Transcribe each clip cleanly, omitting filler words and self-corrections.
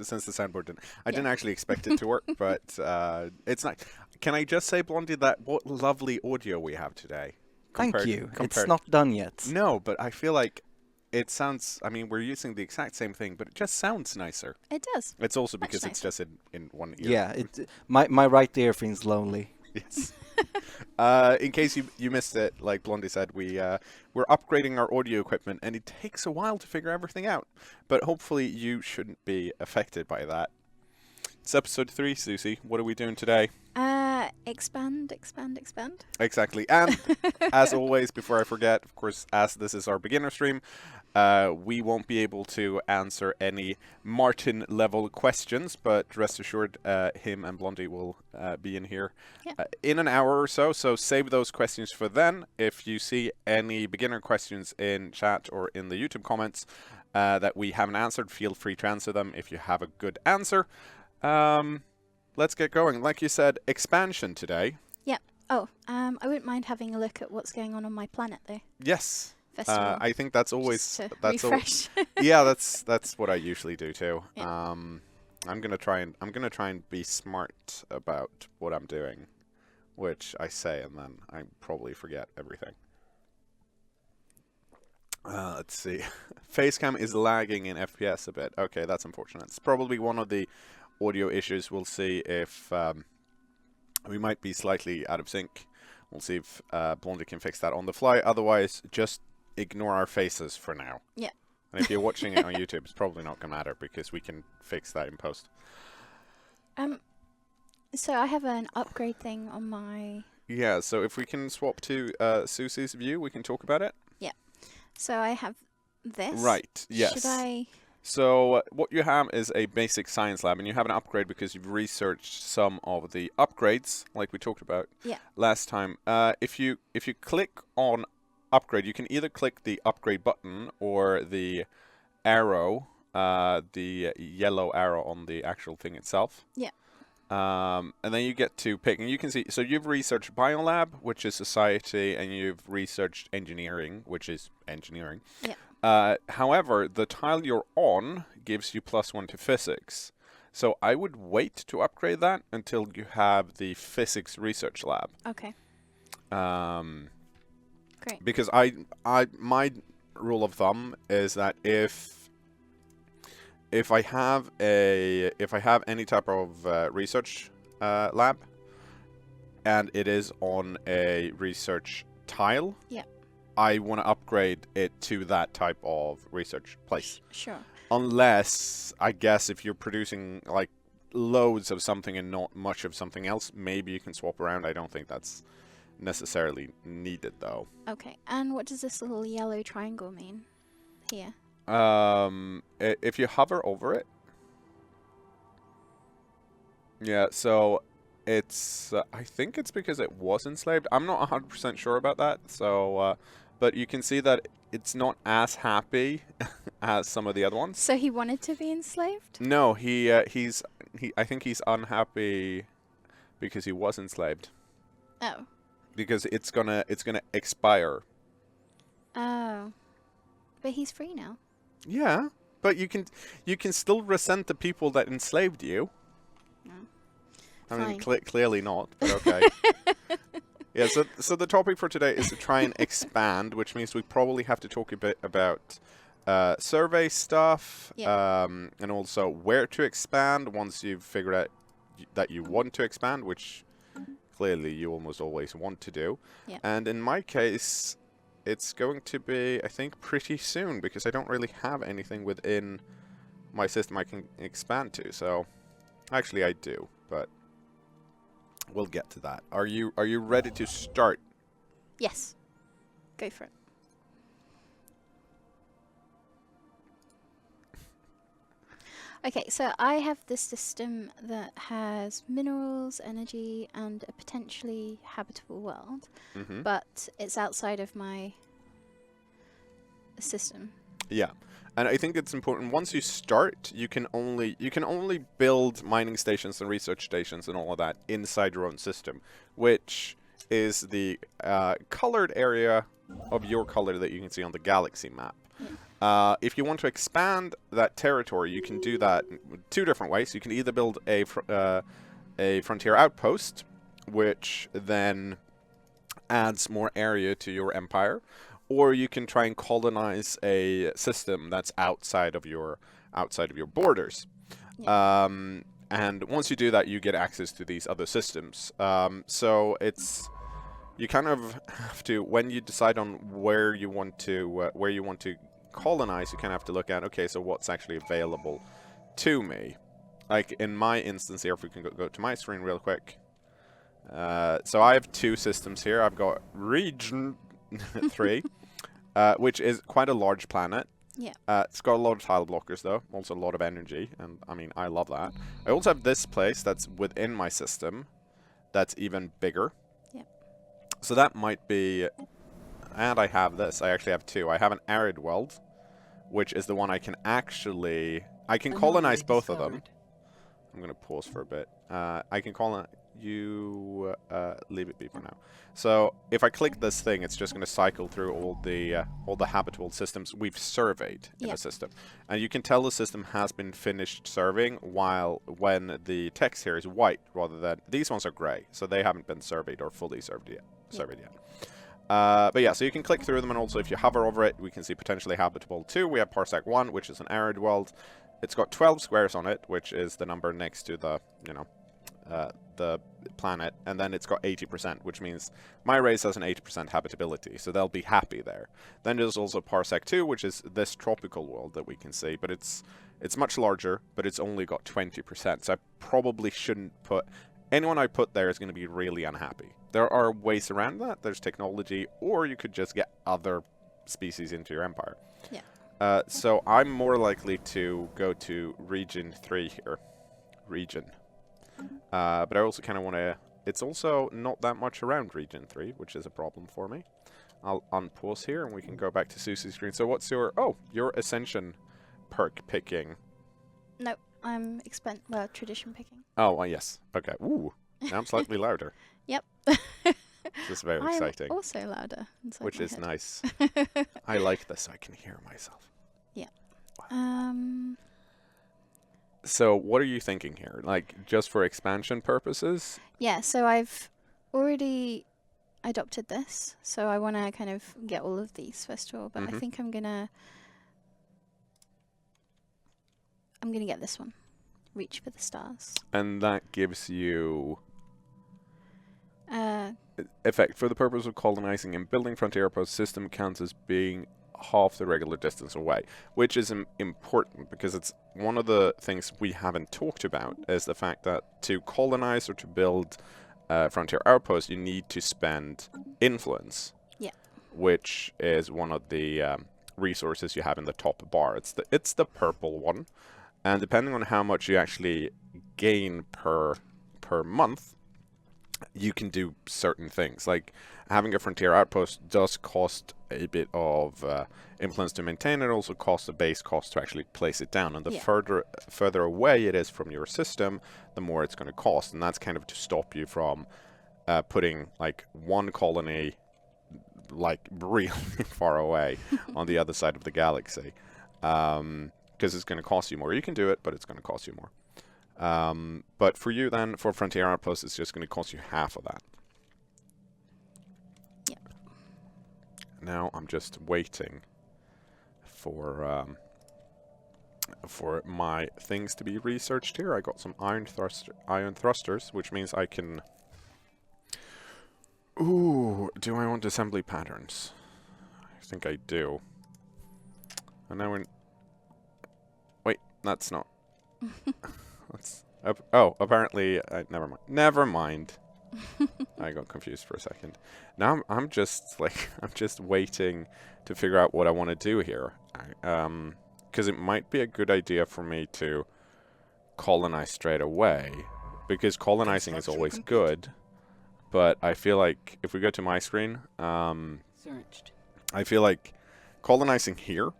since the soundboard didn't. I didn't actually expect it to work, but it's not. Can I just say, Blondie, that what lovely audio we have today. Thank you. It's not done yet. No, but I feel like it sounds, I mean, we're using the exact same thing, but it just sounds nicer. It does. It's also because it's just in one ear. Yeah, my right ear feels lonely. Yes. In case you missed it, like Blondie said, we're upgrading our audio equipment, and it takes a while to figure everything out. But hopefully you shouldn't be affected by that. It's episode 3, Susie. What are we doing today? Expand. Exactly. And as always, before I forget, of course, as this is our beginner stream, we won't be able to answer any Martin level questions, but rest assured, him and Blondie will be in here in an hour or so. So save those questions for then. If you see any beginner questions in chat or in the YouTube comments that we haven't answered, feel free to answer them if you have a good answer. Let's get going. Like you said, expansion today. Yep. Oh, I wouldn't mind having a look at what's going on my planet, though. Yes. Festival. I think that's always refresh. Yeah, that's what I usually do too. Yeah. I'm gonna try and be smart about what I'm doing, which I say and then I probably forget everything. Let's see. Facecam is lagging in FPS a bit. Okay, that's unfortunate. It's probably one of the audio issues. We'll see if we might be slightly out of sync. We'll see if Blondie can fix that on the fly. Otherwise, just ignore our faces for now. Yeah. And if you're watching it on YouTube, it's probably not going to matter because we can fix that in post. So I have an upgrade thing on my... Yeah, so if we can swap to Susie's view, we can talk about it. Yeah. So I have this. Right, yes. Should I... So what you have is a basic science lab, and you have an upgrade because you've researched some of the upgrades, like we talked about last time. If you click on upgrade, you can either click the upgrade button or the arrow, the yellow arrow on the actual thing itself. Yeah. And then you get to pick, and you can see, so you've researched biolab, which is society, and you've researched engineering, which is engineering. Yeah. However, the tile you're on gives you +1 to physics. So I would wait to upgrade that until you have the physics research lab. Okay. Great. Because my rule of thumb is that if I have any type of research lab and it is on a research tile, I want to upgrade it to that type of research place. Sure. Unless, I guess, if you're producing like loads of something and not much of something else, maybe you can swap around. I don't think that's necessarily needed, though. Okay. And what does this little yellow triangle mean here? If you hover over it, yeah. So it's I think it's because it was enslaved. I'm not 100% sure about that. So, but you can see that it's not as happy as some of the other ones. So he wanted to be enslaved? No, I think he's unhappy because he was enslaved. Oh. Because it's gonna expire. Oh. But he's free now. Yeah, but you can still resent the people that enslaved you. No. I mean, clearly not, but okay. Yeah, so the topic for today is to try and expand, which means we probably have to talk a bit about survey stuff, and also where to expand once you've figured out that you want to expand, which clearly you almost always want to do. Yeah. And in my case, it's going to be, I think, pretty soon, because I don't really have anything within my system I can expand to. So, actually I do, but we'll get to that. Are you ready to start? Yes. Go for it. Okay, so I have this system that has minerals, energy, and a potentially habitable world, but it's outside of my system. Yeah, and I think it's important. Once you start, you can only build mining stations and research stations and all of that inside your own system, which is the colored area of your color that you can see on the galaxy map. If you want to expand that territory, you can do that two different ways. You can either build a frontier outpost, which then adds more area to your empire, or you can try and colonize a system that's outside of your borders. Yeah. And once you do that, you get access to these other systems. So you kind of have to, when you decide on where you want to colonize, you kind of have to look at, okay, so what's actually available to me. Like in my instance here, if we can go to my screen real quick. So I have two systems here. I've got Region 3, which is quite a large planet. Yeah. It's got a lot of tile blockers, though. Also a lot of energy, and I mean, I love that. I also have this place that's within my system that's even bigger. Yeah. So that might be... And I have this. I actually have two. I have an arid world, which is the one I can actually... I can colonize both of them. I'm going to pause for a bit. I can colonize... You leave it be for now. So if I click this thing, it's just going to cycle through all the habitable systems we've surveyed in the system, and you can tell the system has been finished surveying when the text here is white rather than these ones are gray, so they haven't been surveyed or fully surveyed yet. But yeah, so you can click through them, and also if you hover over it, we can see potentially habitable 2. We have Parsec 1, which is an arid world. It's got 12 squares on it, which is the number next to the the planet, and then it's got 80%, which means my race has an 80% habitability, so they'll be happy there. Then there's also Parsec 2, which is this tropical world that we can see, but it's much larger, but it's only got 20%, so I probably shouldn't put... Anyone I put there is going to be really unhappy. There are ways around that. There's technology, or you could just get other species into your empire. Yeah. So I'm more likely to go to Region 3 here. Region. But I also kind of want to... It's also not that much around Region 3, which is a problem for me. I'll unpause here, and we can go back to Susie's screen. So what's your... Oh, your Ascension perk picking. No, I'm tradition picking. Oh, yes. Okay. Ooh, now I'm slightly louder. Yep. This is very exciting. I'm also louder. Which my is head. nice. I like this, so I can hear myself. Yeah. Wow. So what are you thinking here? Like, just for expansion purposes? Yeah, so I've already adopted this, so I want to kind of get all of these first of all, but I think I'm gonna get this one. Reach for the stars. And that gives you... effect. For the purpose of colonizing and building frontier outpost, system counts as being half the regular distance away, which is important because it's one of the things we haven't talked about is the fact that to colonize or to build frontier outposts, you need to spend influence, which is one of the resources you have in the top bar. It's the purple one, and depending on how much you actually gain per month, you can do certain things. Like having a frontier outpost does cost a bit of influence to maintain. It also costs a base cost to actually place it down. And the further away it is from your system, the more it's going to cost. And that's kind of to stop you from putting like one colony like really far away on the other side of the galaxy. Because it's going to cost you more. You can do it, but it's going to cost you more. But for you then, for Frontier Outpost, it's just going to cost you half of that. Yeah. Now I'm just waiting for my things to be researched here. I got some ion thrusters, which means I can... Ooh, do I want assembly patterns? I think I do. And now we're... Wait, that's not... apparently, never mind. Never mind. I got confused for a second. Now I'm just waiting to figure out what I want to do here. Because it might be a good idea for me to colonize straight away, because colonizing is always good. But I feel like if we go to my screen, I feel like colonizing here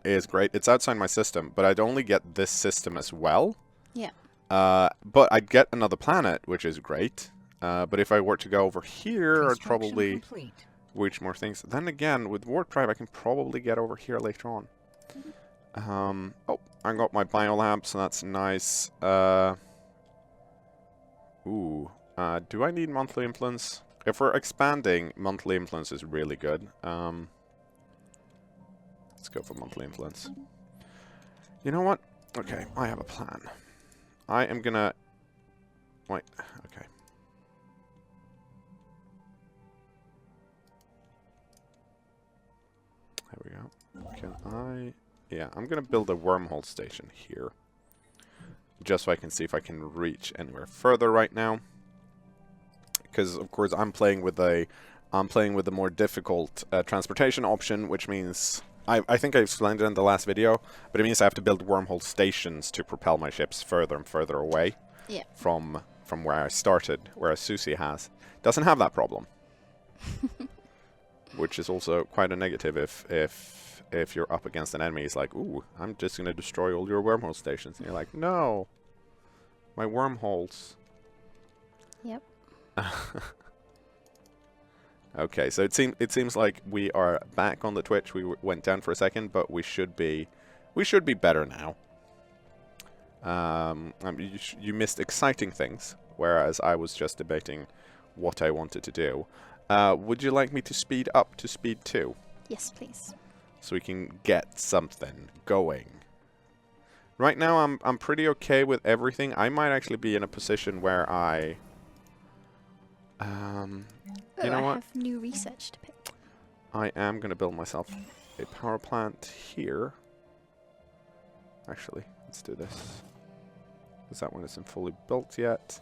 is great. It's outside my system, but I'd only get this system as well. Yeah. But I'd get another planet, which is great. But if I were to go over here, I'd probably reach more things. Then again, with Warp Drive, I can probably get over here later on. Oh, I got my biolab, so that's nice. Do I need monthly influence? If we're expanding, monthly influence is really good. Let's go for monthly influence. You know what? Okay, I have a plan. I am gonna... Wait, okay. There we go. Can I... Yeah, I'm gonna build a wormhole station here. Just so I can see if I can reach anywhere further right now. Because, of course, I'm playing with a more difficult transportation option, which means... I think I explained it in the last video, but it means I have to build wormhole stations to propel my ships further and further away from where I started, whereas Susie doesn't have that problem. Which is also quite a negative if you're up against an enemy. It's like, ooh, I'm just going to destroy all your wormhole stations. And you're like, no, my wormholes. Yep. Okay, so it seems like we are back on the Twitch. We went down for a second, but we should be better now. You missed exciting things, whereas I was just debating what I wanted to do. Would you like me to speed up to speed 2? Yes, please. So we can get something going. Right now, I'm pretty okay with everything. I might actually be in a position where I... you know I what? have new research to pick. I am going to build myself a power plant here. Actually, let's do this. Because that one isn't fully built yet.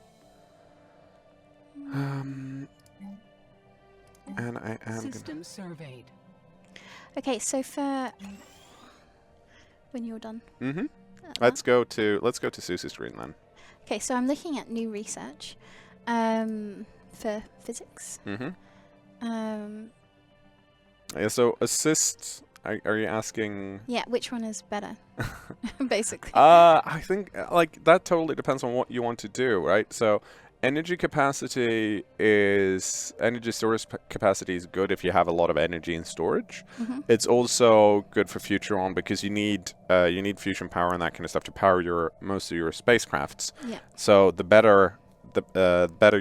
And I am System surveyed. Okay, so for when you're done. Mm-hmm. Let's go to Susie's screen then. Okay, so I'm looking at new research for physics. Mm-hmm. Yeah, so assist. Are you asking? Yeah, which one is better? Basically. I think like that totally depends on what you want to do, right? So energy storage capacity is good if you have a lot of energy in storage. Mm-hmm. It's also good for future on because you need fusion power and that kind of stuff to power most of your spacecrafts. Yeah. So the better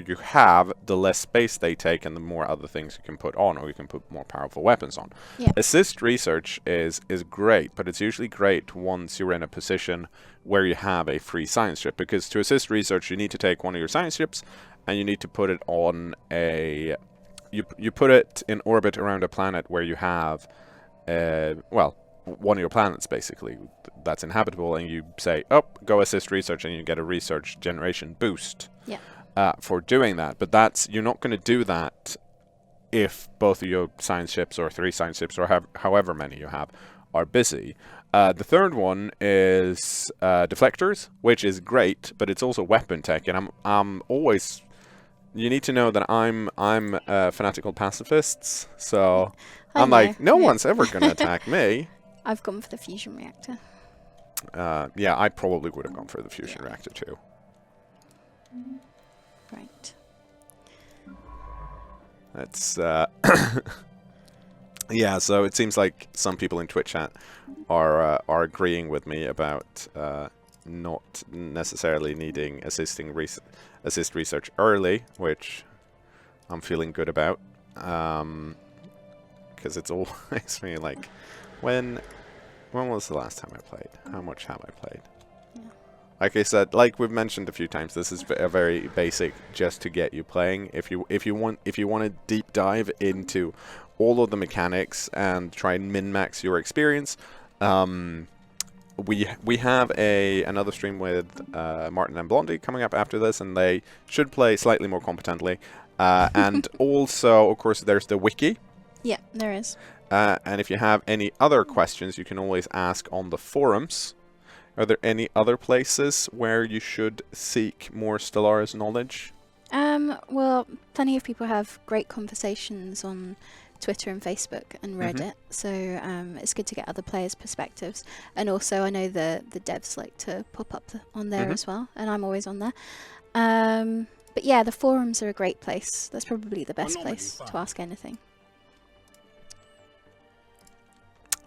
you have, the less space they take and the more other things you can put on, or you can put more powerful weapons on. Yeah. Assist research is great, but it's usually great once you're in a position where you have a free science ship, because to assist research you need to take one of your science ships and you need to put it on you put it in orbit around a planet where you have one of your planets basically that's inhabitable, and you say, oh, go assist research, and you get a research generation boost for doing that. But you're not going to do that if both of your science ships or 3 science ships or however many you have are busy. The third one is deflectors, which is great, but it's also weapon tech, and I'm always... You need to know that I'm fanatical pacifists, so I'm like, no one's ever going to attack me. I've gone for the fusion reactor. Yeah, I probably would have gone for the fusion reactor too. Right. That's yeah. So it seems like some people in Twitch chat are agreeing with me about not necessarily needing assist research early, which I'm feeling good about, because it's always me like, when was the last time I played? How much have I played? Yeah. Like I said, like we've mentioned a few times, this is a very basic just to get you playing. If you want to deep dive into all of the mechanics and try and min-max your experience, we have another stream with Martin and Blondie coming up after this, and they should play slightly more competently. And also, of course, there's the wiki. Yeah, there is. And if you have any other questions, you can always ask on the forums. Are there any other places where you should seek more Stellaris knowledge? Well, plenty of people have great conversations on Twitter and Facebook and Reddit, so it's good to get other players' perspectives. And also, I know the devs like to pop up on there as well, and I'm always on there. But yeah, the forums are a great place. That's probably the best place to ask anything.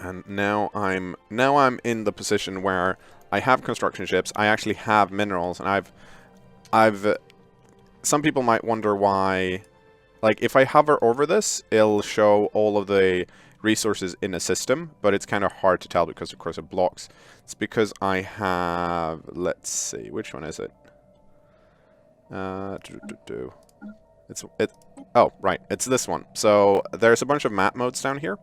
And now I'm in the position where I have construction ships. I actually have minerals, and I've. Some people might wonder why. Like, if I hover over this, it'll show all of the resources in a system, but it's kind of hard to tell because, of course, it blocks. It's because I have, let's see, which one is it? Oh, right, it's this one. So there's a bunch of map modes down here,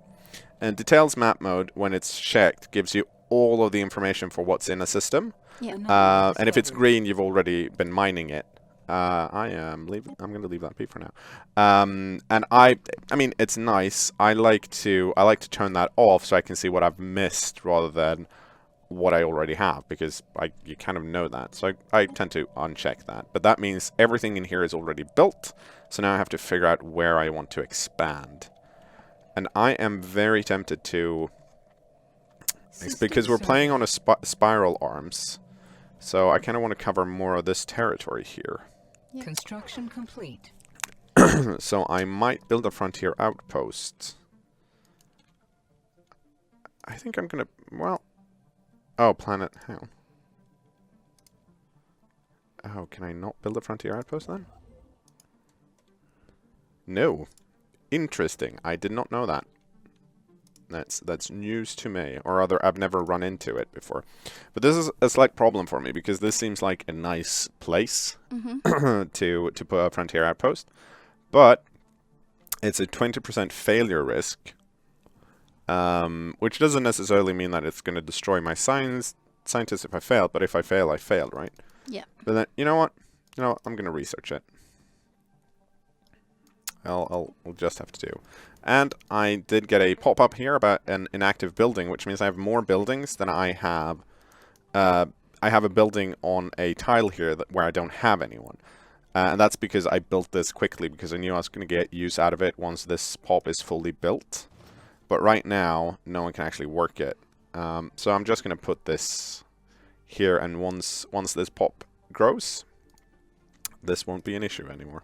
and details map mode, when it's checked, gives you all of the information for what's in a system. Yeah. And if it's green, you've already been mining it. I'm going to leave that be for now. And I mean, it's nice. I like to turn that off so I can see what I've missed rather than what I already have, because you kind of know that. So I tend to uncheck that. But that means everything in here is already built. So now I have to figure out where I want to expand. And I am very tempted to, because we're playing on a spiral arms. So I kind of want to cover more of this territory here. Yep. Construction complete. So I might build a frontier outpost. I think I'm gonna, well, oh, planet, hang on. Oh, can I not build a frontier outpost then? No. Interesting. I did not know that. That's news to me, or rather, I've never run into it before. But this is a slight problem for me, because this seems like a nice place to put a frontier outpost, but it's a 20% failure risk, which doesn't necessarily mean that it's going to destroy my scientists if I fail. But if I fail, I failed, right? Yeah. But then, you know what? I'm going to research it. I'll just have to do. And I did get a pop-up here about an inactive building, which means I have more buildings than I have. I have a building on a tile here where I don't have anyone. And that's because I built this quickly, because I knew I was going to get use out of it once this pop is fully built. But right now, no one can actually work it. So I'm just going to put this here, and once this pop grows, this won't be an issue anymore.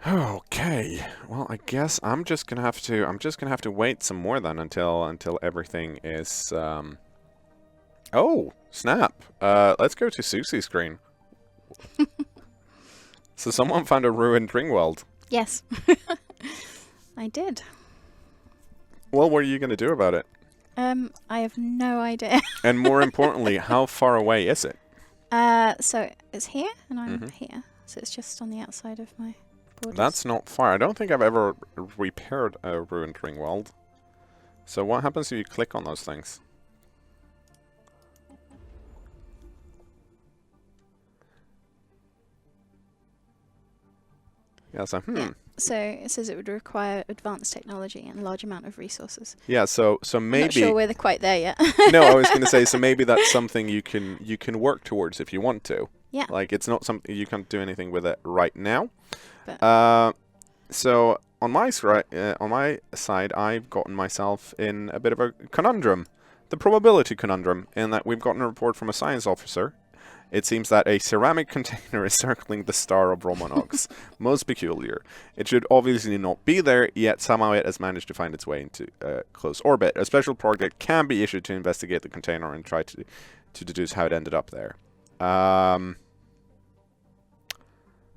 Okay, well, I guess I'm just gonna have to wait some more then until everything is oh, snap. Let's go to Susie's screen. So someone found a ruined ring world. Yes. I did. Well, what are you gonna do about it? I have no idea. And more importantly, how far away is it? So it's here, and I'm here. So it's just on the outside of my borders. That's not far. I don't think I've ever repaired a ruined ring world. So what happens if you click on those things? Yeah, so, Yeah. So it says it would require advanced technology and a large amount of resources. Yeah, so maybe... I'm not sure we're quite there yet. No, I was going to say, so maybe that's something you can work towards if you want to. Yeah. Like, it's not something you can't do anything with it right now. But So on my side, I've gotten myself in a bit of a conundrum, the probability conundrum, in that we've gotten a report from a science officer. It seems that a ceramic container is circling the star of Romanox. Most peculiar. It should obviously not be there, yet somehow it has managed to find its way into close orbit. A special project can be issued to investigate the container and try to deduce how it ended up there.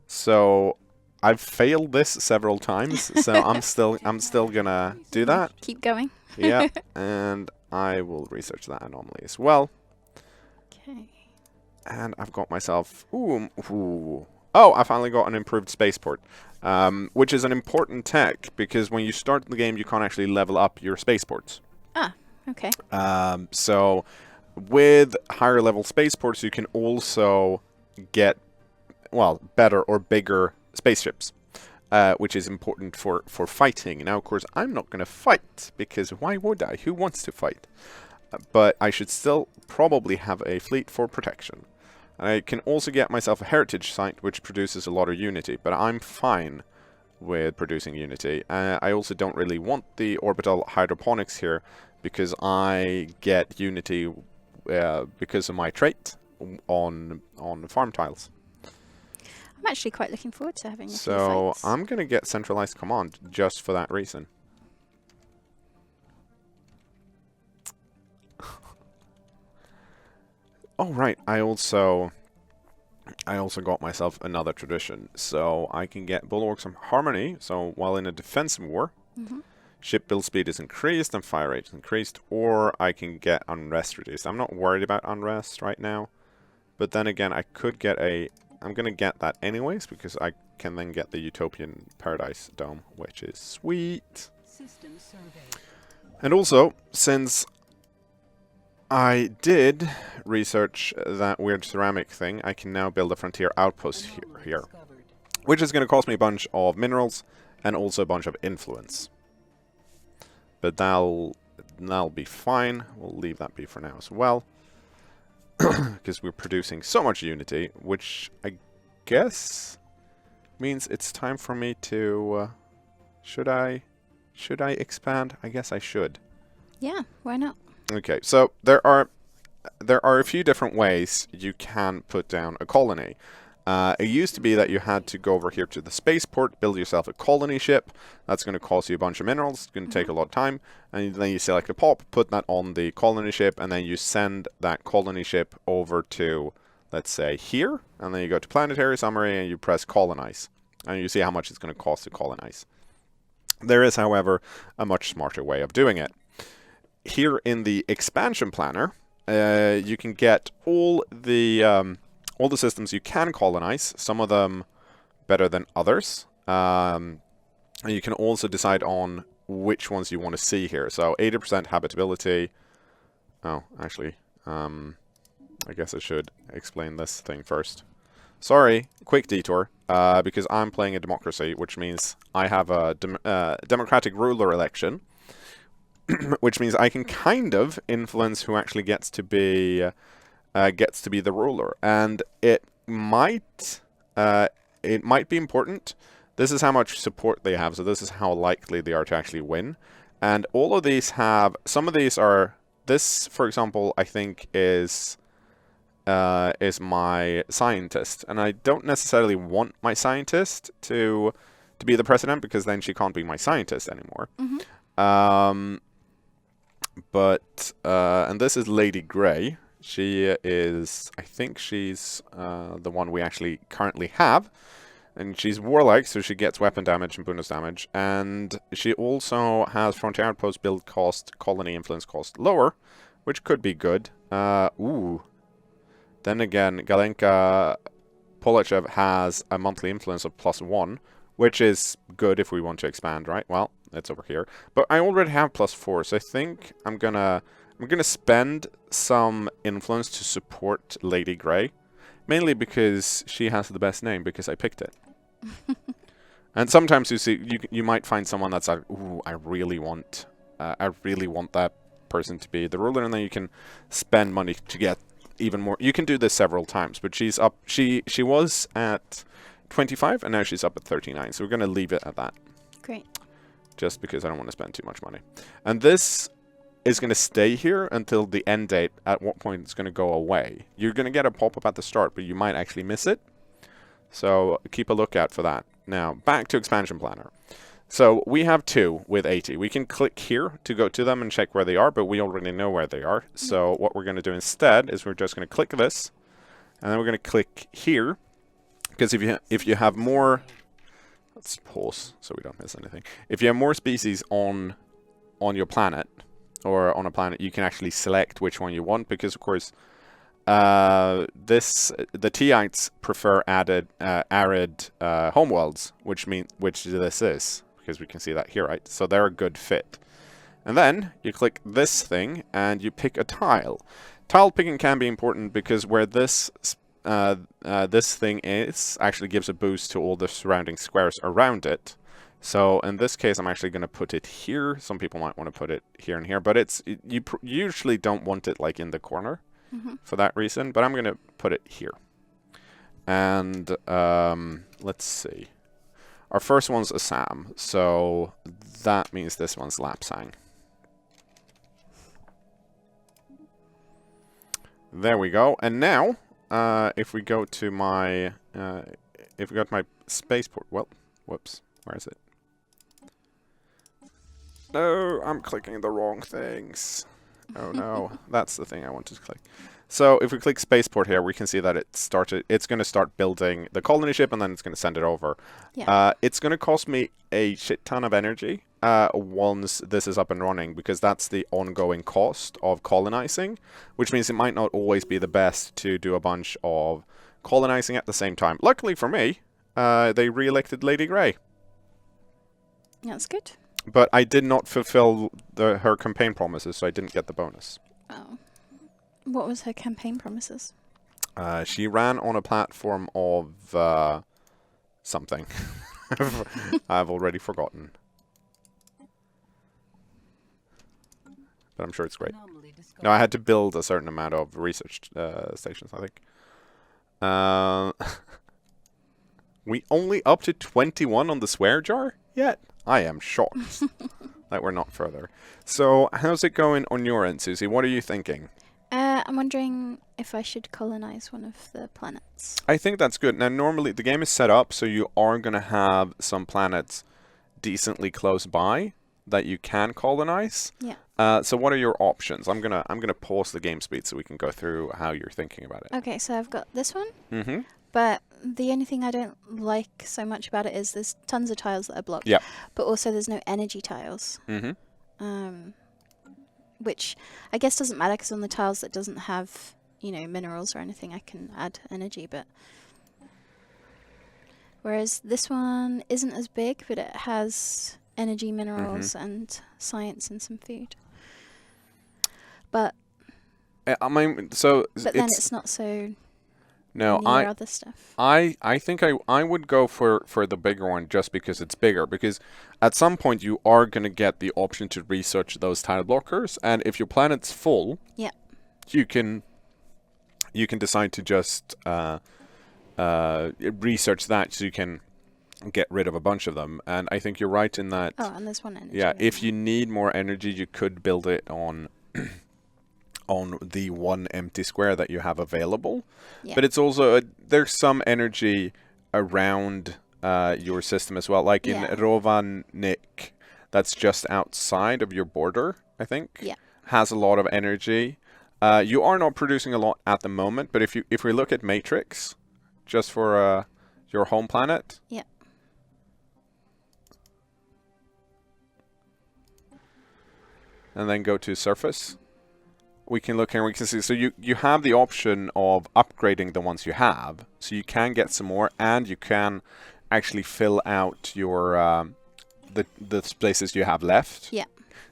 So I've failed this several times, so I'm still gonna do that. keep going. Yeah, and I will research that anomaly as well. Okay. And I've got myself... Ooh. Oh, I finally got an improved spaceport, which is an important tech, because when you start the game, you can't actually level up your spaceports. Ah, okay. So with higher level spaceports, you can also get, well, better or bigger spaceships, which is important for fighting. Now, of course, I'm not going to fight, because why would I? Who wants to fight? But I should still probably have a fleet for protection. I can also get myself a heritage site, which produces a lot of Unity, but I'm fine with producing Unity. I also don't really want the orbital hydroponics here, because I get Unity because of my trait on farm tiles. I'm actually quite looking forward to having a few So fights. I'm going to get centralized command just for that reason. Oh, right. I also got myself another tradition. So I can get Bulwarks of Harmony. So while in a defensive war, ship build speed is increased and fire rate is increased. Or I can get Unrest reduced. I'm not worried about Unrest right now. But then again, I could get a... I'm going to get that anyways, because I can then get the Utopian Paradise Dome, which is sweet. System survey. And also, since I did research that weird ceramic thing, I can now build a frontier outpost here, Discovered. which is going to cost me a bunch of minerals and also a bunch of influence. But that'll be fine. We'll leave that be for now as well. Because we're producing so much unity, which I guess means it's time for me to... should I expand? I guess I should. Yeah, why not? Okay, so there are a few different ways you can put down a colony. It used to be that you had to go over here to the spaceport, build yourself a colony ship. That's going to cost you a bunch of minerals. It's going to take a lot of time. And then you select a pop, put that on the colony ship, and then you send that colony ship over to, let's say, here. And then you go to planetary summary and you press colonize. And you see how much it's going to cost to colonize. There is, however, a much smarter way of doing it. Here in the expansion planner, you can get all the systems you can colonize, some of them better than others. And you can also decide on which ones you want to see here. So 80% habitability. Oh, actually, I guess I should explain this thing first. Sorry, quick detour, because I'm playing a democracy, which means I have a democratic ruler election, which means I can kind of influence who actually gets to be the ruler, and it might be important. This is how much support they have, so this is how likely they are to actually win. And all of these have, some of these are, this, for example, I think is my scientist, and I don't necessarily want my scientist to be the president, because then she can't be my scientist anymore. And this is Lady Grey. She is, I think she's the one we actually currently have. And she's warlike, so she gets weapon damage and bonus damage. And she also has frontier outpost build cost, colony influence cost lower, which could be good. Ooh. Then again, Galenka Polachev has a monthly influence of +1, which is good if we want to expand, right? Well, it's over here. But I already have +4, so I think I'm gonna spend some influence to support Lady Grey. Mainly because she has the best name, because I picked it. And sometimes you might find someone that's like, ooh, I really want that person to be the ruler, and then you can spend money to get even more. You can do this several times, but she's up. She was at 25, and now she's up at 39. So we're gonna leave it at that. Great. Just because I don't want to spend too much money. And this is going to stay here until the end date, at what point it's going to go away. You're going to get a pop-up at the start, but you might actually miss it. So keep a lookout for that. Now, back to Expansion Planner. So we have 2 with 80. We can click here to go to them and check where they are, but we already know where they are. So what we're going to do instead is we're just going to click this, and then we're going to click here, because if you have more... Let's pause so we don't miss anything. If you have more species on your planet, or on a planet, you can actually select which one you want, because of course the Tiites prefer arid homeworlds, which this is, because we can see that here, right? So they're a good fit. And then you click this thing and you pick a tile. Tile picking can be important, because where this thing is actually gives a boost to all the surrounding squares around it. So in this case, I'm actually going to put it here. Some people might want to put it here and here, but you usually don't want it like in the corner for that reason. But I'm going to put it here. And let's see. Our first one's Assam, so that means this one's Lapsang. There we go. And now, if we go to my if we got my spaceport, well, whoops, where is it? No, I'm clicking the wrong things. Oh no, that's the thing I wanted to click. So if we click spaceport here, we can see that it's going to start building the colony ship, and then it's going to send it over. Yeah. It's going to cost me a shit ton of energy once this is up and running, because that's the ongoing cost of colonizing, which means it might not always be the best to do a bunch of colonizing at the same time. Luckily for me, they re-elected Lady Grey. That's good. But I did not fulfill her campaign promises, so I didn't get the bonus. Oh. What was her campaign promises? She ran on a platform of something. I've already forgotten. But I'm sure it's great. No, I had to build a certain amount of research stations, I think. We only up to 21 on the swear jar yet? I am shocked that we're not further. So, how's it going on your end, Susie? What are you thinking? I'm wondering if I should colonize one of the planets. I think that's good. Now, normally the game is set up so you are going to have some planets decently close by that you can colonize. Yeah. So what are your options? I'm gonna pause the game speed so we can go through how you're thinking about it. Okay, so I've got this one. Mm-hmm. But the only thing I don't like so much about it is there's tons of tiles that are blocked. Yeah. But also there's no energy tiles. Mm-hmm. Which I guess doesn't matter because on the tiles that doesn't have, minerals or anything, I can add energy. But whereas this one isn't as big, but it has energy, minerals, and science and some food. But I mean, so but then it's not so. No, near other stuff. I think I would go for the bigger one just because it's bigger, because at some point you are going to get the option to research those tile blockers, and if your planet's full, yeah, you can decide to just research that so you can get rid of a bunch of them. And I think you're right in that. Oh, and there's one energy. Yeah, if you need more energy, you could build it on on the one empty square that you have available. Yeah. But it's also there's some energy around your system as well, like in Rovanik, that's just outside of your border, I think. Yeah. Has a lot of energy. You are not producing a lot at the moment, but if we look at Matrix, just for your home planet. Yeah. And then go to surface. We can look here and we can see, so you have the option of upgrading the ones you have, so you can get some more, and you can actually fill out your the spaces you have left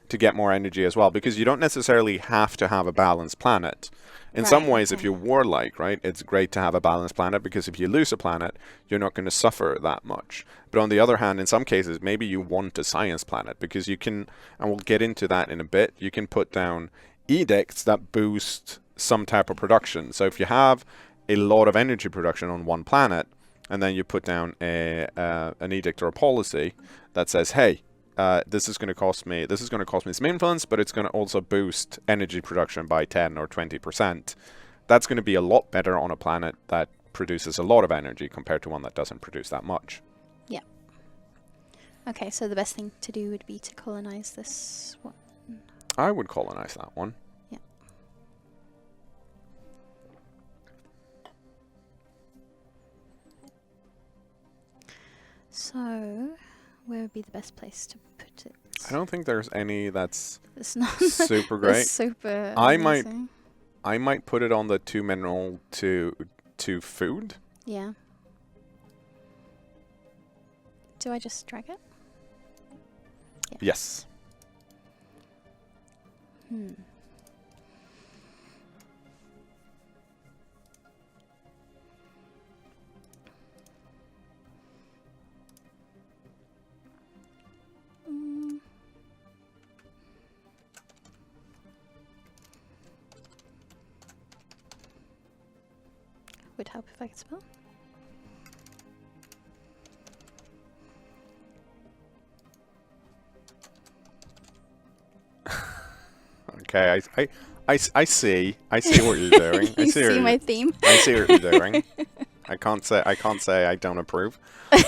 to get more energy as well, because you don't necessarily have to have a balanced planet. In some ways, if you're warlike, right, it's great to have a balanced planet, because if you lose a planet, you're not going to suffer that much. But on the other hand, in some cases, maybe you want a science planet, because you can, and we'll get into that in a bit, you can put down edicts that boost some type of production. So if you have a lot of energy production on one planet, and then you put down an edict or a policy that says, hey, this is going to cost me some influence, but it's going to also boost energy production by 10 or 20%. That's going to be a lot better on a planet that produces a lot of energy compared to one that doesn't produce that much. Yeah. Okay, so the best thing to do would be to colonize this one. I would colonize that one. Yeah. So, where would be the best place to put it? I don't think there's any that's It's not super great. Super I amazing. might put it on the 2 mineral to food. Yeah. Do I just drag it? Yeah. Yes. Would help if I could spell. Okay, I see what you're doing. You see my theme? I see what you're doing. I can't say I don't approve.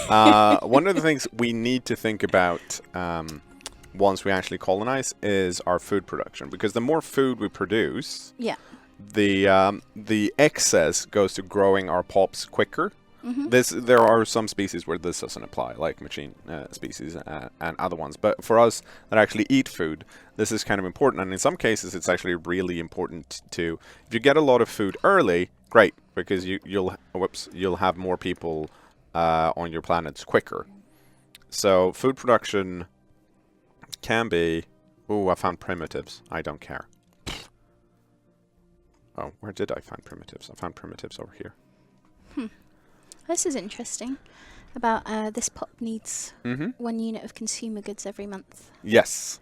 One of the things we need to think about once we actually colonize is our food production, because the more food we produce, Yeah. the excess goes to growing our pops quicker. There are some species where this doesn't apply, like machine species and other ones. But for us that actually eat food, this is kind of important. And in some cases, it's actually really important to, if you get a lot of food early, great, because you'll have more people on your planets quicker. So food production can be. Oh, I found primitives. I don't care. Oh, where did I find primitives? I found primitives over here. This is interesting. About this pop needs 1 unit of consumer goods every month. Yes,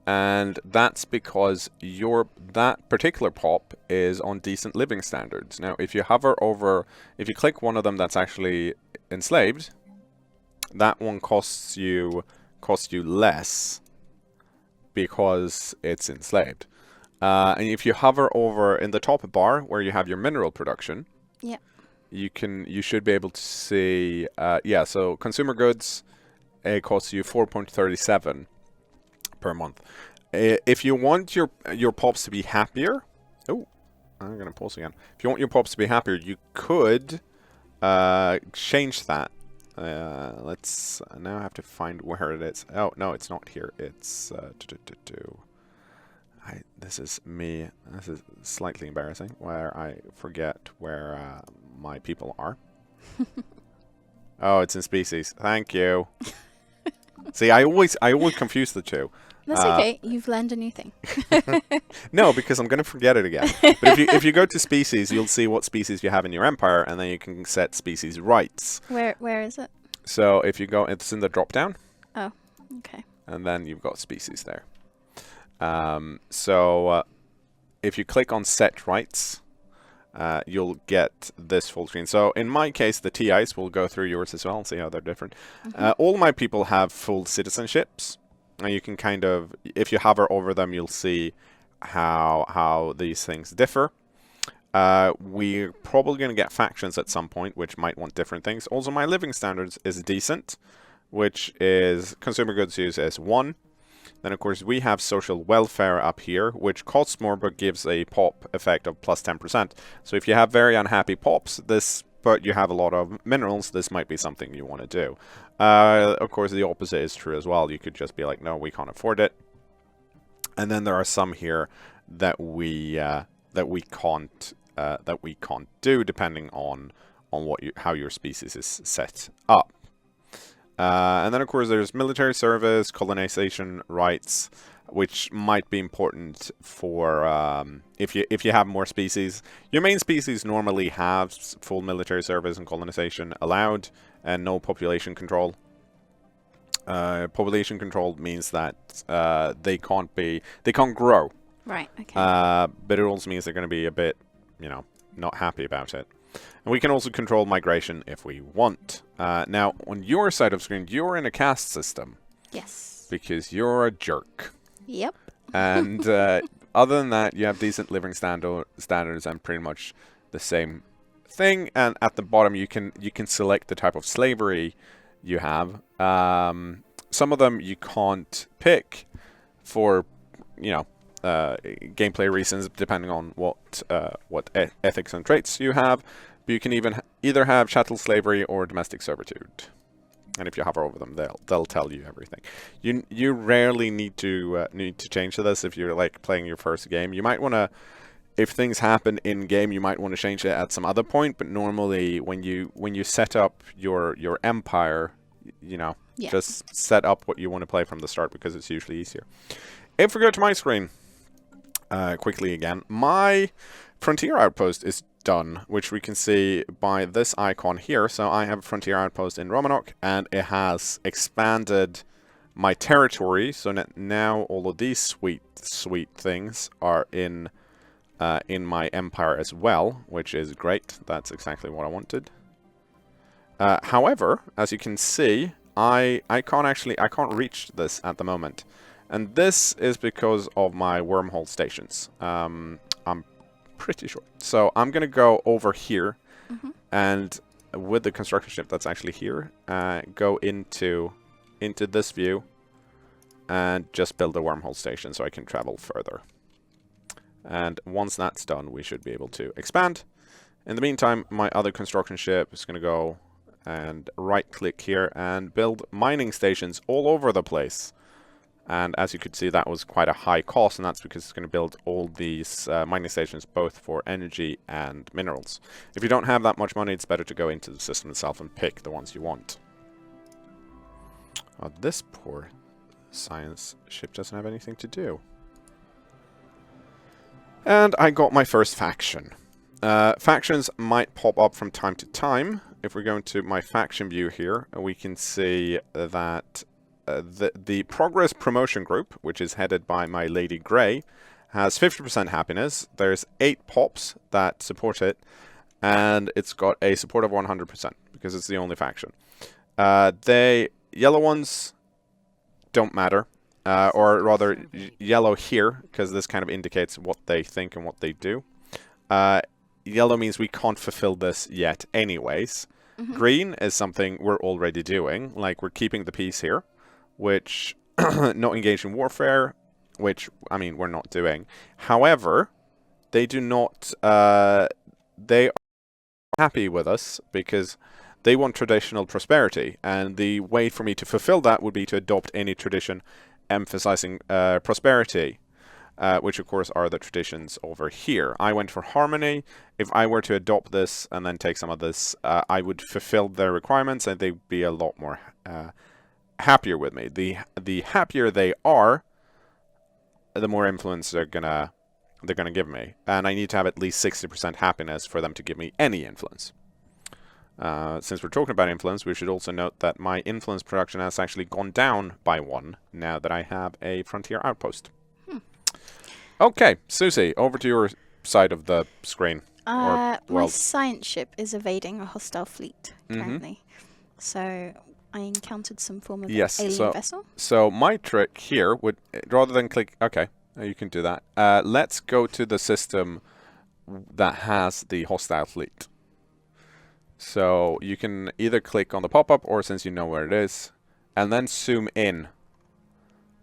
and that's because that particular pop is on decent living standards. Now, if you click one of them that's actually enslaved, that one costs you less because it's enslaved. And if you hover over in the top bar where you have your mineral production, yeah, you should be able to see, so consumer goods, it costs you 4.37 per month. If you want your pops to be happier, I'm gonna pause again. If you want your pops to be happier, you could change that. Let's now have to find where it is. Oh no, it's not here. It's this is me. This is slightly embarrassing, where I forget where my people are. Oh, it's in species. Thank you. See, I always confuse the two. That's okay. You've learned a new thing. No, because I'm going to forget it again. But if you go to species, you'll see what species you have in your empire, and then you can set species rights. Where is it? So if you go, it's in the drop down. Oh, okay. And then you've got species there. If you click on set rights, you'll get this full screen. So in my case, the TIs will go through yours as well and see how they're different. All my people have full citizenships. And you can kind of, if you hover over them, you'll see how these things differ. We're probably going to get factions at some point, which might want different things. Also, my living standards is decent, which is consumer goods use as 1. Then, of course, we have social welfare up here, which costs more but gives a pop effect of plus 10%. So if you have very unhappy pops, but you have a lot of minerals, this might be something you want to do. Of course, the opposite is true as well. You could just be like, no, we can't afford it. And then there are some here that we can't do, depending on how your species is set up. And then, of course, there's military service, colonization rights, which might be important for if you have more species. Your main species normally have full military service and colonization allowed, and no population control. Population control means that they can't grow. Right. Okay. But it also means they're going to be a bit, not happy about it. And we can also control migration if we want. Now, on your side of the screen, you're in a caste system. Yes. Because you're a jerk. Yep. And other than that, you have decent living standards and pretty much the same thing. And at the bottom, you can select the type of slavery you have. Some of them you can't pick for, gameplay reasons, depending on what ethics and traits you have. But you can either have chattel slavery or domestic servitude. And if you hover over them, they'll tell you everything. You rarely need to change this if you're like playing your first game. You might want to, if things happen in game, you might want to change it at some other point. But normally, when you set up your empire, just set up what you want to play from the start, because it's usually easier. If we go to my screen, quickly again, my frontier outpost is done, which we can see by this icon here. So I have a frontier outpost in Romanok, and it has expanded my territory. So now all of these sweet things are in my empire as well, which is great. That's exactly what I wanted. However, as you can see, I can't reach this at the moment. And this is because of my wormhole stations. I'm pretty sure. So I'm going to go over here, and with the construction ship that's actually here, go into this view and just build a wormhole station so I can travel further. And once that's done, we should be able to expand. In the meantime, my other construction ship is going to go and right-click here and build mining stations all over the place. And as you could see, that was quite a high cost, and that's because it's going to build all these mining stations both for energy and minerals. If you don't have that much money, it's better to go into the system itself and pick the ones you want. Oh, this poor science ship doesn't have anything to do. And I got my first faction. Factions might pop up from time to time. If we go into my faction view here, we can see that the Progress Promotion Group, which is headed by my Lady Grey, has 50% happiness. There's 8 pops that support it, and it's got a support of 100% because it's the only faction. The yellow ones don't matter, or rather yellow here, because this kind of indicates what they think and what they do. Yellow means we can't fulfill this yet anyways. Green is something we're already doing, like we're keeping the peace here, which not engaged in warfare, which, I mean, we're not doing. However, they do not, they are happy with us because they want traditional prosperity, and the way for me to fulfill that would be to adopt any tradition emphasizing prosperity, which of course are the traditions over here. I went for harmony. If I were to adopt this and then take some of this, I would fulfill their requirements and they'd be a lot more happier with me. The happier they are, the more influence they're gonna give me, and I need to have at least 60% happiness for them to give me any influence. Since we're talking about influence, we should also note that my influence production has actually gone down by 1 now that I have a frontier outpost. Okay, Susie, over to your side of the screen. My science ship is evading a hostile fleet currently, so I encountered some form of alien vessel. So my trick here would, rather than click, okay, you can do that. Let's go to the system that has the hostile fleet. So you can either click on the pop-up, or since you know where it is, and then zoom in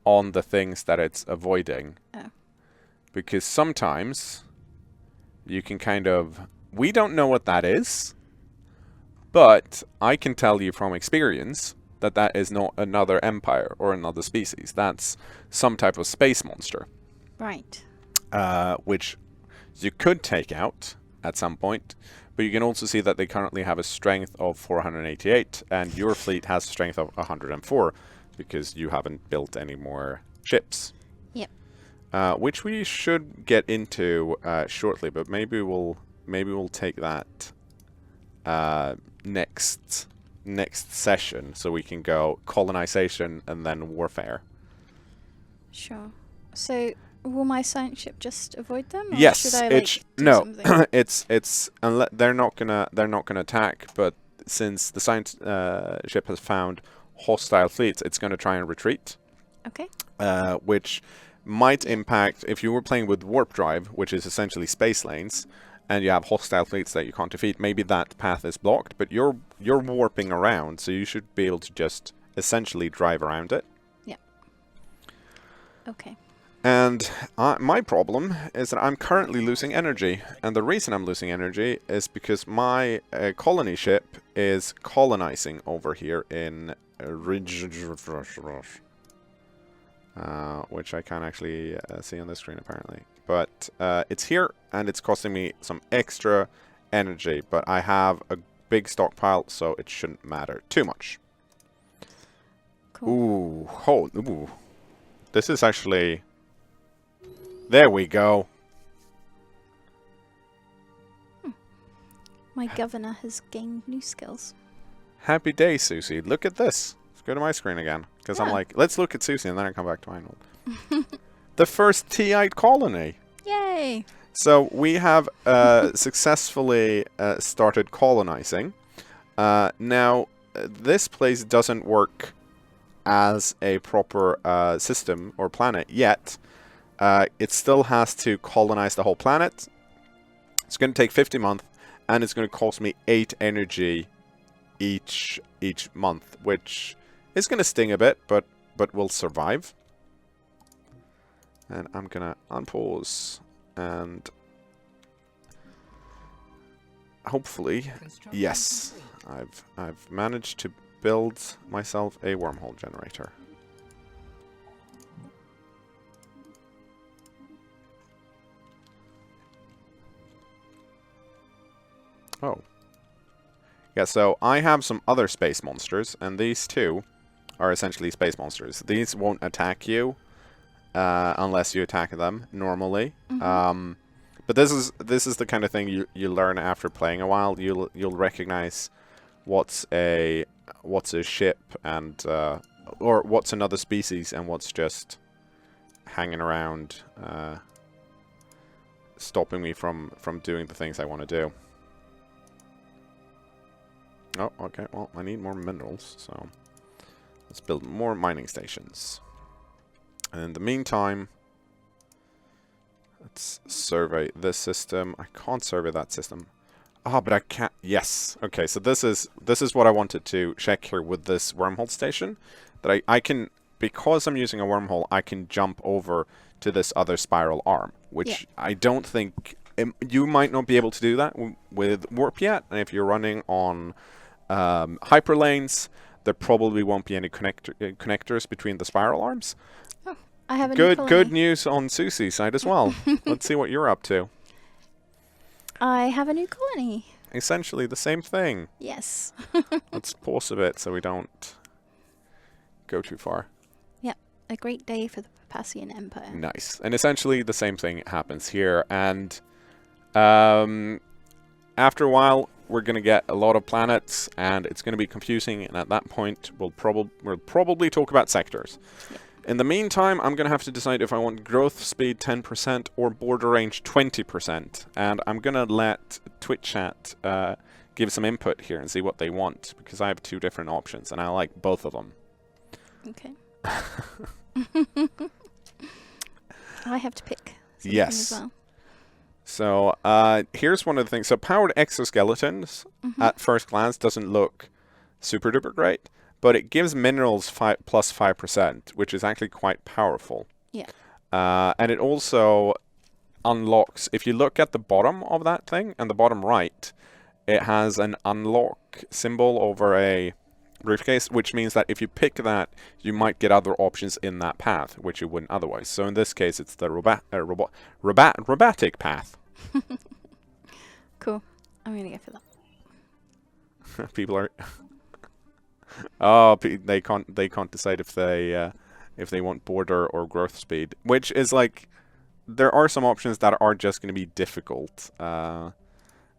on the things that it's avoiding. Oh. Because sometimes you can kind of, we don't know what that is, but I can tell you from experience that that is not another empire or another species. That's some type of space monster. Right. Which you could take out at some point, but you can also see that they currently have a strength of 488, and your fleet has a strength of 104, because you haven't built any more ships. Yep. Which we should get into shortly, but maybe we'll take that next session, so we can go colonization and then warfare. Sure. So will my science ship just avoid them? Or Yes. should I, do no. something? it's unless they're not gonna attack, but since the science ship has found hostile fleets, it's gonna try and retreat. Okay. Which might impact if you were playing with warp drive, which is essentially space lanes, and you have hostile fleets that you can't defeat. Maybe that path is blocked, but you're warping around, so you should be able to just essentially drive around it. Yeah. Okay. And my problem is that I'm currently losing energy, and the reason I'm losing energy is because my colony ship is colonizing over here in which I can't actually see on the screen apparently. But it's here, and it's costing me some extra energy, but I have a big stockpile, so it shouldn't matter too much. Cool. Ooh. This is actually... There we go. My governor has gained new skills. Happy day, Susie. Look at this. Let's go to my screen again. Because I'm like, let's look at Susie, and then I come back to mine. The first T-eyed colony. Yay! So we have successfully started colonizing. Now, this place doesn't work as a proper system or planet yet. It still has to colonize the whole planet. It's going to take 50 months, and it's going to cost me 8 energy each month, which is going to sting a bit, but will survive. And I'm gonna unpause and hopefully, yes, I've managed to build myself a wormhole generator. Oh. Yeah, so I have some other space monsters, and these two are essentially space monsters. These won't attack you unless you attack them normally. Mm-hmm. But this is the kind of thing you learn after playing a while. You'll recognize what's a ship and or what's another species and what's just hanging around, stopping me from doing the things I want to do. Oh, okay. Well, I need more minerals, so let's build more mining stations. And in the meantime, let's survey this system. I can't survey that system. Ah, but I can't. Yes. Okay, so this is what I wanted to check here with this wormhole station. That I can, because I'm using a wormhole, I can jump over to this other spiral arm, which I don't think you might not be able to do that with warp yet. And if you're running on hyperlanes, there probably won't be any connectors between the spiral arms. Oh, I have a new colony. Good news on Susie's side as well. Let's see what you're up to. I have a new colony. Essentially the same thing. Yes. Let's pause a bit so we don't go too far. Yep, a great day for the Papacian Empire. Nice. And essentially the same thing happens here. And after a while, we're going to get a lot of planets, and it's going to be confusing. And at that point, we'll probably talk about sectors. Yep. In the meantime, I'm going to have to decide if I want growth speed 10% or border range 20%. And I'm going to let Twitch chat give some input here and see what they want, because I have two different options, and I like both of them. Okay. I have to pick something yes. as well. So here's one of the things. So powered exoskeletons, at first glance, doesn't look super duper great. But it gives minerals plus 5%, which is actually quite powerful. Yeah. And it also unlocks, if you look at the bottom of that thing, and the bottom right, it has an unlock symbol over a briefcase, which means that if you pick that, you might get other options in that path, which you wouldn't otherwise. So in this case, it's the robotic path. Cool. I'm going to go for that. People are... Oh, they can't decide if they want border or growth speed, which is like, there are some options that are just going to be difficult, and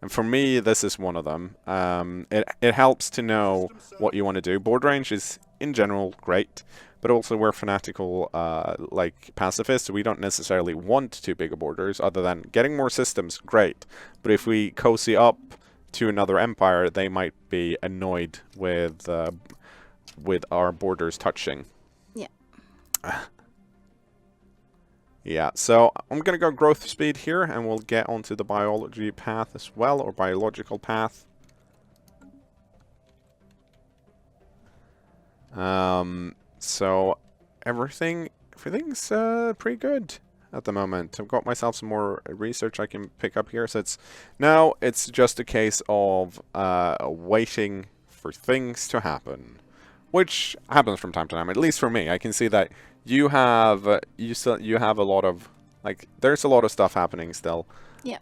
for me this is one of them. It helps to know what you want to do. Border range is in general great, but also we're fanatical like pacifists, so we don't necessarily want too big of borders. Other than getting more systems, great, but if we cozy up to another empire, they might be annoyed with our borders touching. Yeah. Yeah, so I'm going to go growth speed here, and we'll get onto the biology path as well, or biological path. So everything's pretty good at the moment. I've got myself some more research I can pick up here. So it's just a case of waiting for things to happen, which happens from time to time. At least for me, I can see that you have a lot of, like, there's a lot of stuff happening still. Yeah.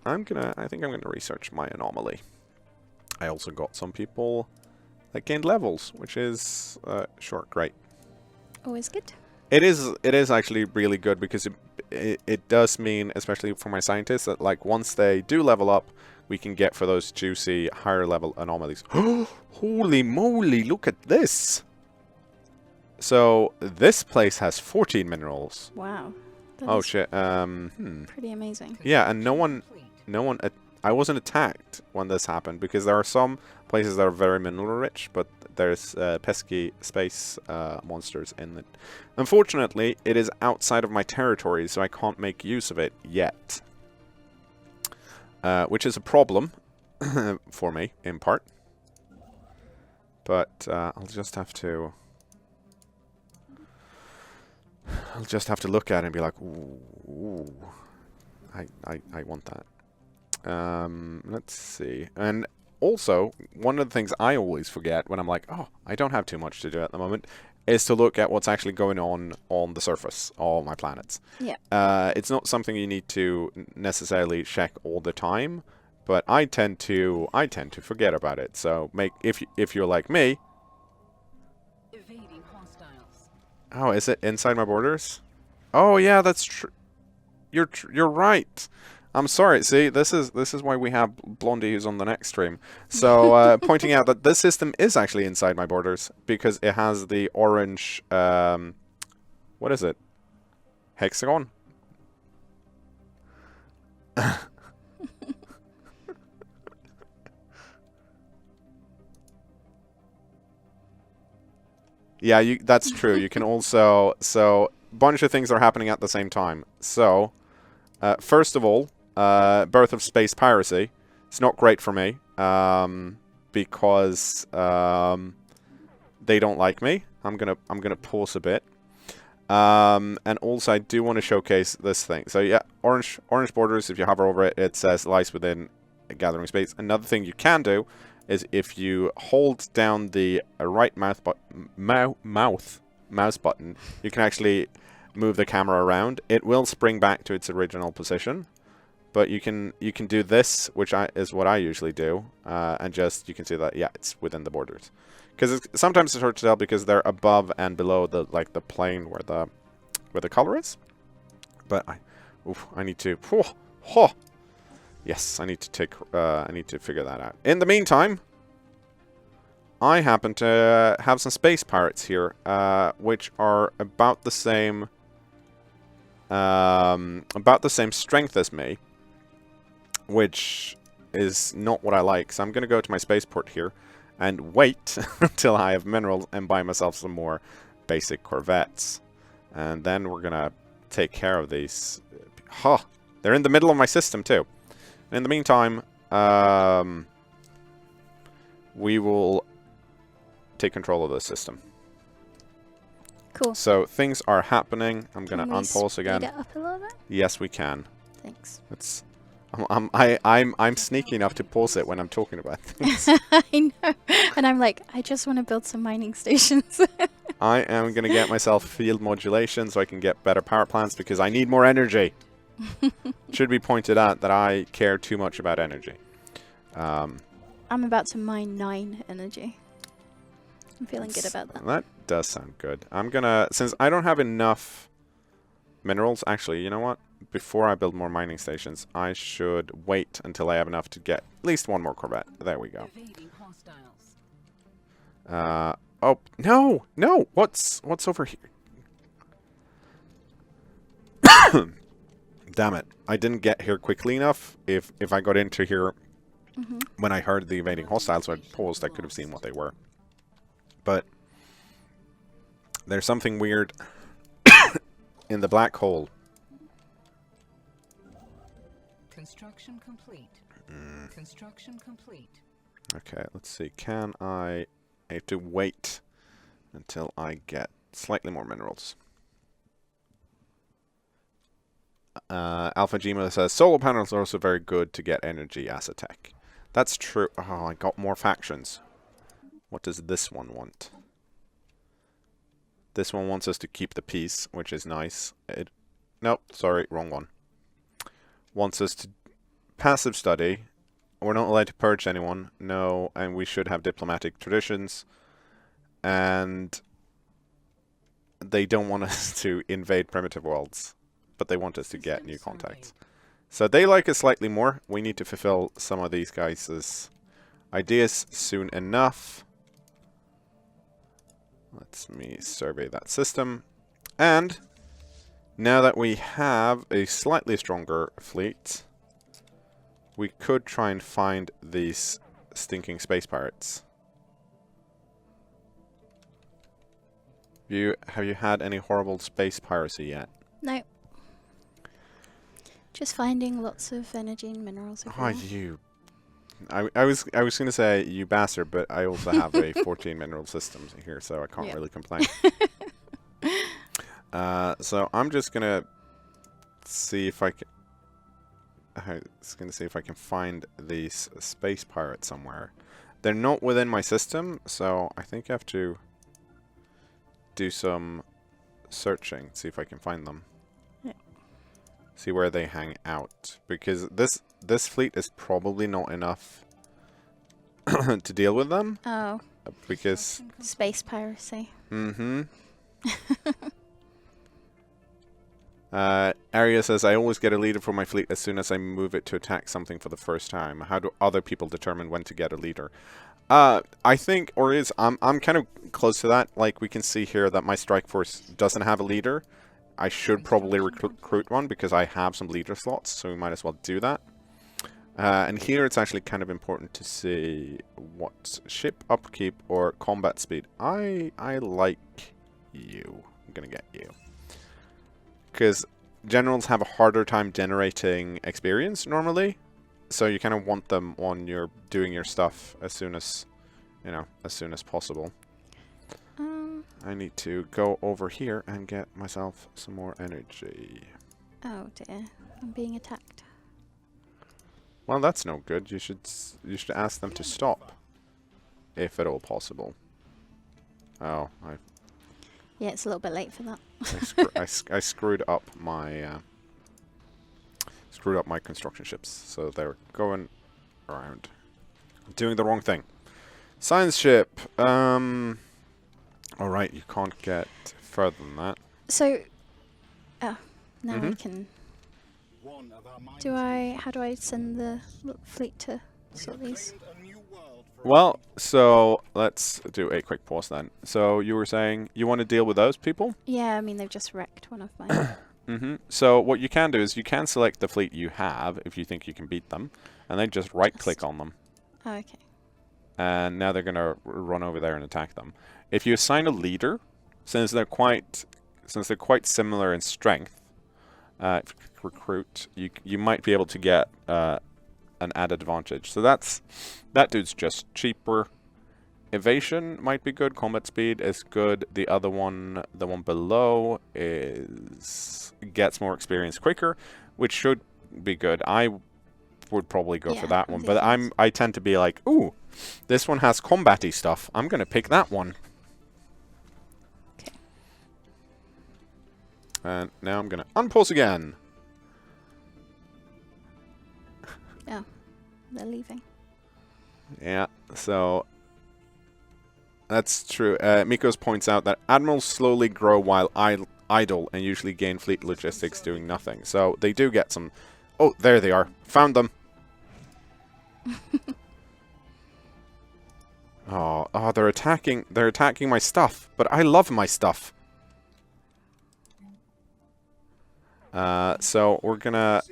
I think I'm gonna research my anomaly. I also got some people that gained levels, which is great. Always good. It is actually really good, because it does mean, especially for my scientists, that like once they do level up, we can get for those juicy higher level anomalies. Holy moly, look at this! So this place has 14 minerals. Wow. Oh shit. Pretty amazing. Yeah, and no one I wasn't attacked when this happened, because there are some places that are very mineral rich, but there's pesky space monsters in it. Unfortunately, it is outside of my territory, so I can't make use of it yet. Which is a problem for me, in part. But I'll just have to look at it and be like, ooh, I want that. Let's see. And also, one of the things I always forget when I'm like, oh, I don't have too much to do at the moment, is to look at what's actually going on the surface of my planets. Yeah. It's not something you need to necessarily check all the time, but I tend to forget about it. So if you're like me. Evading hostiles. Oh, is it inside my borders? Oh yeah, that's true. You're right. I'm sorry. See, this is why we have Blondie who's on the next stream. So pointing out that this system is actually inside my borders because it has the orange. What is it? Hexagon. Yeah, that's true. You can also a bunch of things are happening at the same time. So first of all. Birth of space piracy. It's not great for me because they don't like me. I'm gonna pause a bit, and also I do want to showcase this thing. So yeah, orange borders. If you hover over it, it says lies within a gathering space. Another thing you can do is if you hold down the right mouse button, you can actually move the camera around. It will spring back to its original position. But you can do this, which is what I usually do, and just you can see that it's within the borders, because sometimes it's hard to tell because they're above and below the plane where the color is. But I need to yes, I need to figure that out. In the meantime, I happen to have some space pirates here, which are about the same strength as me. Which is not what I like. So I'm going to go to my spaceport here and wait until I have minerals and buy myself some more basic corvettes. And then we're going to take care of these. They're in the middle of my system too. And in the meantime, we will take control of the system. Cool. So things are happening. I'm going to unpause again. Speed it up a little bit? Yes, we can. Thanks. I'm sneaky enough to pause it when I'm talking about things. I know. And I'm like, I just want to build some mining stations. I am going to get myself field modulation so I can get better power plants because I need more energy. It should be pointed out that I care too much about energy. I'm about to mine 9 energy. I'm feeling good about that. That does sound good. I'm going to, since I don't have enough minerals, actually, you know what? Before I build more mining stations, I should wait until I have enough to get at least one more corvette. There we go. Oh, no! What's over here? Damn it. I didn't get here quickly enough. If I got into here when I heard the invading hostiles, so I paused, I could have seen what they were. But there's something weird in the black hole. Construction complete. Construction complete. Okay, let's see. I have to wait until I get slightly more minerals. Alpha Gma says, solar panels are also very good to get energy as a tech. That's true. Oh, I got more factions. What does this one want? This one wants us to keep the peace, which is nice. Nope, sorry, wrong one. Wants us to passive study. We're not allowed to purge anyone. No, and we should have diplomatic traditions. And they don't want us to invade primitive worlds, but they want us to get new contacts. So they like us slightly more. We need to fulfill some of these guys' ideas soon enough. Let me survey that system. And now that we have a slightly stronger fleet, we could try and find these stinking space pirates. Have you had any horrible space piracy yet? No. Just finding lots of energy and minerals. Oh, you I was gonna say you bastard, but I also have a 14 mineral systems here, so I can't really complain. So I'm just gonna see if I can. I was gonna see if I can find these space pirates somewhere. They're not within my system, so I think I have to do some searching, see if I can find them. Yeah. See where they hang out, because this fleet is probably not enough to deal with them. Oh. Because Space piracy. mm-hmm. Arya says, I always get a leader for my fleet as soon as I move it to attack something for the first time. How do other people determine when to get a leader? I think, or is, I'm kind of close to that. Like, we can see here that my strike force doesn't have a leader. I should probably recruit one because I have some leader slots, so we might as well do that. And here it's actually kind of important to see what ship upkeep or combat speed. I like you. I'm gonna get you. Because generals have a harder time generating experience normally, so you kind of want them on your doing your stuff as soon as, you know, as soon as possible. I need to go over here and get myself some more energy. Oh dear, I'm being attacked. Well, that's no good. You should ask them to stop, if at all possible. Oh, Yeah, it's a little bit late for that. I screwed up my construction ships, so they're going around, doing the wrong thing. Science ship. All right, you can't get further than that. So, now I can. How do I send the fleet to sort these? Well, so let's do a quick pause then. So you were saying you want to deal with those people? Yeah, I mean they've just wrecked one of mine. So what you can do is you can select the fleet you have if you think you can beat them, and then just right-click on them. Oh, okay. And now they're gonna run over there and attack them. If you assign a leader, since they're quite similar in strength, recruit, you might be able to get an added advantage. So that dude's just cheaper. Evasion might be good. Combat speed is good. The other one, the one below, gets more experience quicker, which should be good. I would probably go for that one, but I tend to be like, ooh, this one has combat-y stuff. I'm gonna pick that one. Okay. And now I'm gonna unpause again. Oh, they're leaving. Yeah, so that's true. Mikos points out that admirals slowly grow while idle and usually gain fleet logistics doing nothing. So they do get some. Oh, there they are. Found them. Oh, they're attacking. They're attacking my stuff, but I love my stuff. So we're gonna.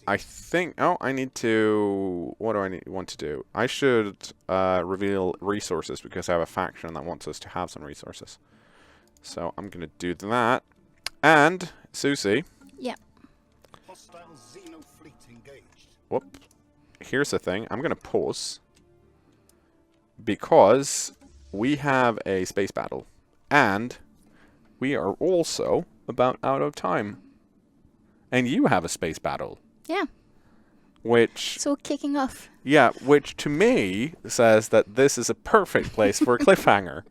I think. Oh, I need to. What do I want to do? I should reveal resources because I have a faction that wants us to have some resources. So I'm gonna do that. And Susie. Yeah. Whoop. Here's the thing. I'm gonna pause because we have a space battle, and we are also about out of time. And you have a space battle. Yeah. Which... It's all kicking off. Yeah, which to me says that this is a perfect place for a cliffhanger.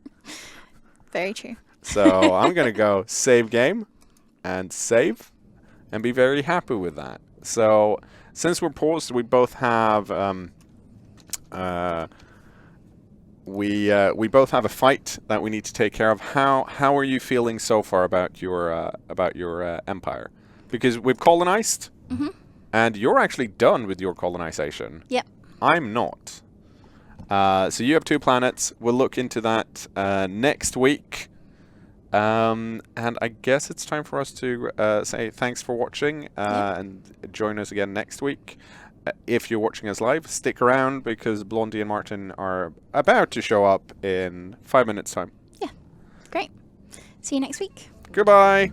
Very true. So I'm going to go save game and save and be very happy with that. So since we're paused, we both have... we both have a fight that we need to take care of. How are you feeling so far about your empire? Because we've colonized, and you're actually done with your colonization. Yep. I'm not. So you have 2 planets. We'll look into that next week. And I guess it's time for us to say thanks for watching and join us again next week. If you're watching us live, stick around because Blondie and Martin are about to show up in 5 minutes' time. Yeah. Great. See you next week. Goodbye.